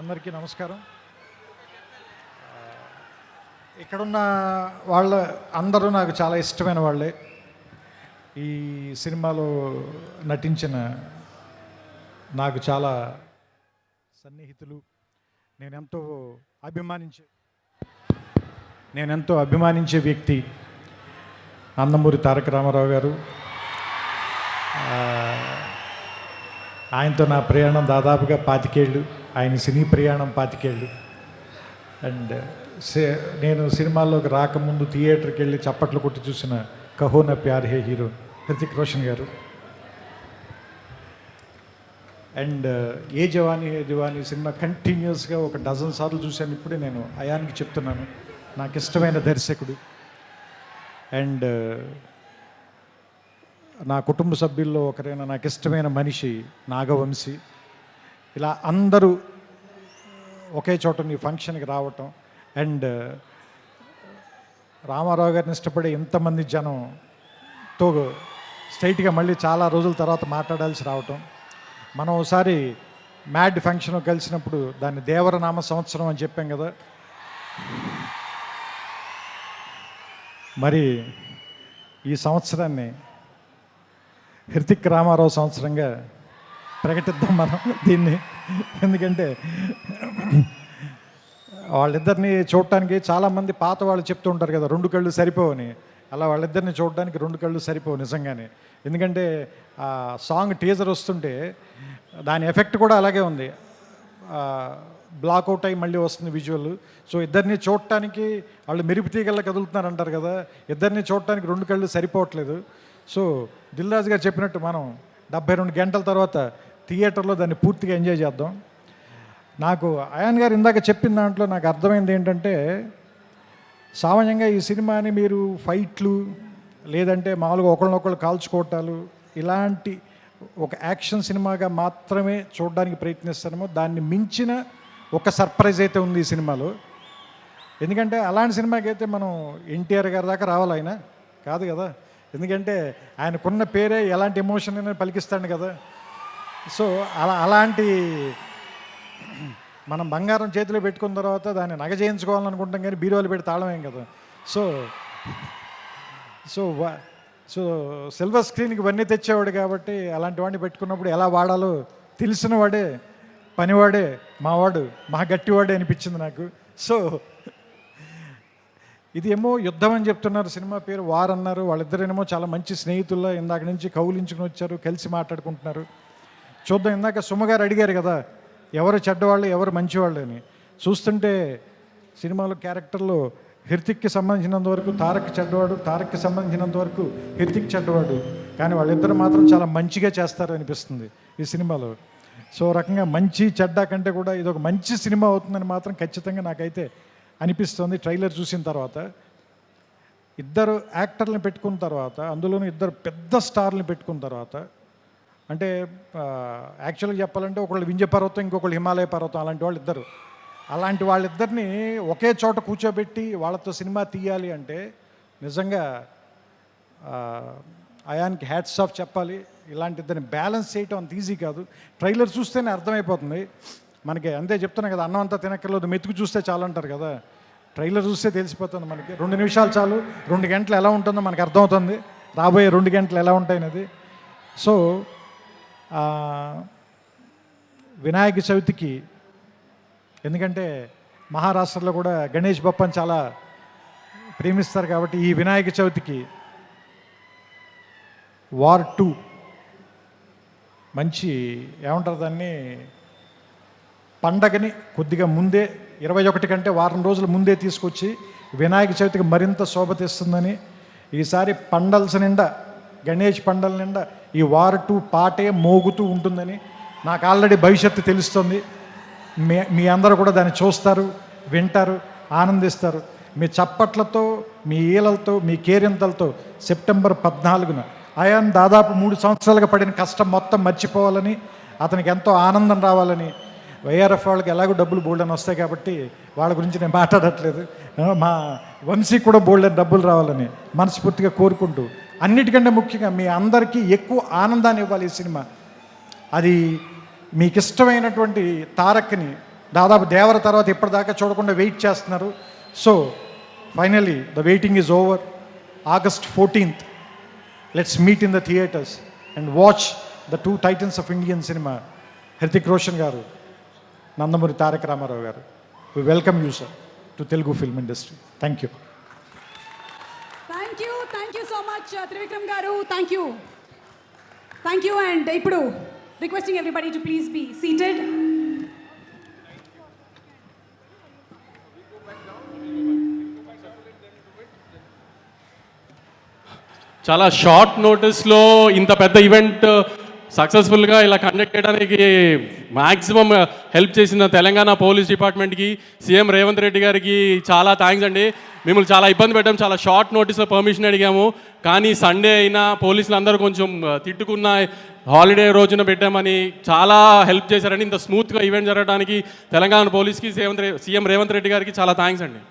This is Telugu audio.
అందరికీ నమస్కారం. ఇక్కడున్న వాళ్ళ అందరూ నాకు చాలా ఇష్టమైన వాళ్ళే. ఈ సినిమాలో నటించిన నాకు చాలా సన్నిహితులు. నేనెంతో అభిమానించే వ్యక్తి నందమూరి తారక రామారావు గారు. ఆయనతో నా ప్రయాణం దాదాపుగా 25 ఏళ్ళు, ఆయన సినీ ప్రయాణం 25 ఏళ్ళు. అండ్ నేను సినిమాల్లోకి రాకముందు థియేటర్కి వెళ్ళి చప్పట్లు కొట్టి చూసిన కహో నా ప్యార్ హే హీరో హృతిక్ రోషన్ గారు. అండ్ ఏ జవానీ హే దివానీ సినిమా కంటిన్యూస్గా ఒక డజన్ సార్లు చూశాను. ఇప్పుడే నేను అయాన్కి చెప్తున్నాను, నాకు ఇష్టమైన దర్శకుడు. అండ్ నా కుటుంబ సభ్యుల్లో ఒకరైన నాకు ఇష్టమైన మనిషి నాగవంశీ. ఇలా అందరూ ఒకే చోట ఈ ఫంక్షన్కి రావటం, అండ్ రామారావు గారిని ఇష్టపడే ఎంతమంది జనంతో స్ట్రైట్గా మళ్ళీ చాలా రోజుల తర్వాత మాట్లాడాల్సి రావటం. మనం ఒకసారి మ్యాడ్ ఫంక్షన్ కలిసినప్పుడు దాన్ని దేవరనామ సంవత్సరం అని చెప్పాం కదా. మరి ఈ సంవత్సరాన్ని హృతిక్ రామారావు సంవత్సరంగా ప్రకటిద్దాం మనం దీన్ని. ఎందుకంటే వాళ్ళిద్దరిని చూడటానికి చాలామంది పాత వాళ్ళు చెప్తూ ఉంటారు కదా 2 కళ్ళు సరిపోవని. అలా వాళ్ళిద్దరిని చూడడానికి 2 కళ్ళు సరిపోవు నిజంగానే. ఎందుకంటే ఆ సాంగ్ టీజర్ వస్తుంటే దాని ఎఫెక్ట్ కూడా అలాగే ఉంది. బ్లాక్అవుట్ అయ్యి మళ్ళీ వస్తుంది విజువల్. సో ఇద్దరిని చూడటానికి వాళ్ళు మెరుపు తీగల్లా కదులుతున్నారు అంటారు కదా, ఇద్దరిని చూడటానికి 2 కళ్ళు సరిపోవట్లేదు. సో దిల్ రాజు గారు చెప్పినట్టు మనం 72 గంటల తర్వాత థియేటర్లో దాన్ని పూర్తిగా ఎంజాయ్ చేద్దాం. నాకు అయాన్ గారు ఇందాక చెప్పిన దాంట్లో నాకు అర్థమైంది ఏంటంటే, సామాన్యంగా ఈ సినిమాని మీరు ఫైట్లు లేదంటే మామూలుగా ఒకళ్ళనొకళ్ళు కాల్చుకోవటాలు ఇలాంటి ఒక యాక్షన్ సినిమాగా మాత్రమే చూడడానికి ప్రయత్నిస్తారేమో. దాన్ని మించిన ఒక సర్ప్రైజ్ అయితే ఉంది ఈ సినిమాలో. ఎందుకంటే అలాంటి సినిమాకి అయితే మనం ఎన్టీఆర్ గారి దాకా రావాలి, ఆయన కాదు కదా. ఎందుకంటే ఆయనకున్న పేరే ఎలాంటి ఎమోషన్ అయినా పలికిస్తాడు కదా. సో అలాంటి మనం బంగారం చేతిలో పెట్టుకున్న తర్వాత దాన్ని నగ చేయించుకోవాలనుకుంటాం, కానీ బీరువాలు పెట్టి తాళమేం కదా. సో సో సో సిల్వర్ స్క్రీన్కి ఇవన్నీ తెచ్చేవాడు కాబట్టి అలాంటి వాడిని పెట్టుకున్నప్పుడు ఎలా వాడాలో తెలిసిన వాడే, పనివాడే, మావాడు, మా గట్టివాడే అనిపించింది నాకు. సో ఇది ఏమో యుద్ధం అని చెప్తున్నారు, సినిమా పేరు వార్ అన్నారు. వాళ్ళిద్దరేమో చాలా మంచి స్నేహితుల్లో ఇందాక నుంచి కౌలించుకుని వచ్చారు, కలిసి మాట్లాడుకుంటున్నారు. చూద్దాం. ఇందాక సుమగారు అడిగారు కదా ఎవరు చెడ్డవాళ్ళు ఎవరు మంచివాళ్ళు అని. చూస్తుంటే సినిమాలో క్యారెక్టర్లో హృతిక్కి సంబంధించినంత వరకు తారక్ చెడ్డవాడు, తారక్కి సంబంధించినంత వరకు హృతిక్ చెడ్డవాడు. కానీ వాళ్ళిద్దరు మాత్రం చాలా మంచిగా చేస్తారు అనిపిస్తుంది ఈ సినిమాలో. సో రకంగా మంచి చెడ్డ కంటే కూడా ఇది ఒక మంచి సినిమా అవుతుందని మాత్రం ఖచ్చితంగా నాకైతే అనిపిస్తుంది. ట్రైలర్ చూసిన తర్వాత ఇద్దరు యాక్టర్లను పెట్టుకున్న తర్వాత, అందులోనూ ఇద్దరు పెద్ద స్టార్లను పెట్టుకున్న తర్వాత, అంటే యాక్చువల్గా చెప్పాలంటే ఒకళ్ళు వింధ్య పర్వతం, ఇంకొకళ్ళు హిమాలయ పర్వతం, అలాంటి వాళ్ళు ఇద్దరు. అలాంటి వాళ్ళిద్దరిని ఒకే చోట కూర్చోబెట్టి వాళ్ళతో సినిమా తీయాలి అంటే నిజంగా అయాన్కి హ్యాట్స్ ఆఫ్ చెప్పాలి. ఇలాంటి ఇద్దరిని బ్యాలెన్స్ చేయటం అంత ఈజీ కాదు. ట్రైలర్ చూస్తేనే అర్థమైపోతుంది మనకి. అంతే చెప్తున్నా కదా, అన్నం అంతా తినక్కర్లేదు, మెతుకు చూస్తే చాలు అంటారు కదా. ట్రైలర్ చూస్తే తెలిసిపోతుంది మనకి. 2 నిమిషాలు చాలు, 2 గంటలు ఎలా ఉంటుందో మనకు అర్థమవుతుంది, రాబోయే 2 గంటలు ఎలా ఉంటాయనేది. సో వినాయక చవితికి, ఎందుకంటే మహారాష్ట్రలో కూడా గణేష్ బప్పని చాలా ప్రేమిస్తారు కాబట్టి ఈ వినాయక చవితికి వార్ 2 మంచి ఏమంటారు దాన్ని, పండగని కొద్దిగా ముందే 21 కంటే వారం రోజుల ముందే తీసుకొచ్చి వినాయక చవితికి మరింత శోభ తెస్తుందని, ఈసారి పండల్స్ నిండా, గణేష్ పండల నిండా ఈ వార్ 2 పాటే మోగుతూ ఉంటుందని నాకు ఆల్రెడీ భవిష్యత్తు తెలుస్తుంది. మీ అందరూ కూడా దాన్ని చూస్తారు, వింటారు, ఆనందిస్తారు. మీ చప్పట్లతో, మీ ఈలలతో, మీ కేరింతలతో సెప్టెంబర్ 14న అయాన్ దాదాపు 3 సంవత్సరాలుగా పడిన కష్టం మొత్తం మర్చిపోవాలని, అతనికి ఎంతో ఆనందం రావాలని, వైఆర్ఎఫ్ వాళ్ళకి ఎలాగో డబ్బులు బోల్డని వస్తాయి కాబట్టి వాళ్ళ గురించి నేను మాట్లాడట్లేదు, మా వంశీ కూడా బోల్డని డబ్బులు రావాలని మనస్ఫూర్తిగా కోరుకుంటూ, అన్నిటికంటే ముఖ్యంగా మీ అందరికీ ఎక్కువ ఆనందాన్ని ఇవ్వాలి ఈ సినిమా. అది మీకు ఇష్టమైనటువంటి తారక్ని దాదాపు దేవర తర్వాత ఇప్పటిదాకా చూడకుండా వెయిట్ చేస్తున్నారు. So finally the waiting is over. August 14th, let's meet in the theatres and watch the two titans of Indian cinema, Hrithik Roshan garu, Nandamuri Tarak Ramarao garu. We welcome you, sir, to Telugu film industry. Thank you. Thank you so much, Trivikram garu. Thank you, and ippudu requesting everybody to please be seated. చాలా షార్ట్ నోటీస్లో ఇంత పెద్ద ఈవెంట్ సక్సెస్ఫుల్గా ఇలా కండక్ట్ చేయడానికి మ్యాక్సిమం హెల్ప్ చేసిన తెలంగాణ పోలీస్ డిపార్ట్మెంట్కి, సీఎం రేవంత్ రెడ్డి గారికి చాలా థ్యాంక్స్ అండి. మిమ్మల్ని చాలా ఇబ్బంది పెట్టాము, చాలా షార్ట్ నోటీస్లో పర్మిషన్ అడిగాము, కానీ సండే అయినా పోలీసులు అందరూ కొంచెం తిట్టుకున్న హాలిడే రోజున పెట్టామని చాలా హెల్ప్ చేశారండి. ఇంత స్మూత్గా ఈవెంట్ జరగడానికి తెలంగాణ పోలీస్కి సీఎం రేవంత్ రెడ్డి గారికి చాలా థ్యాంక్స్ అండి.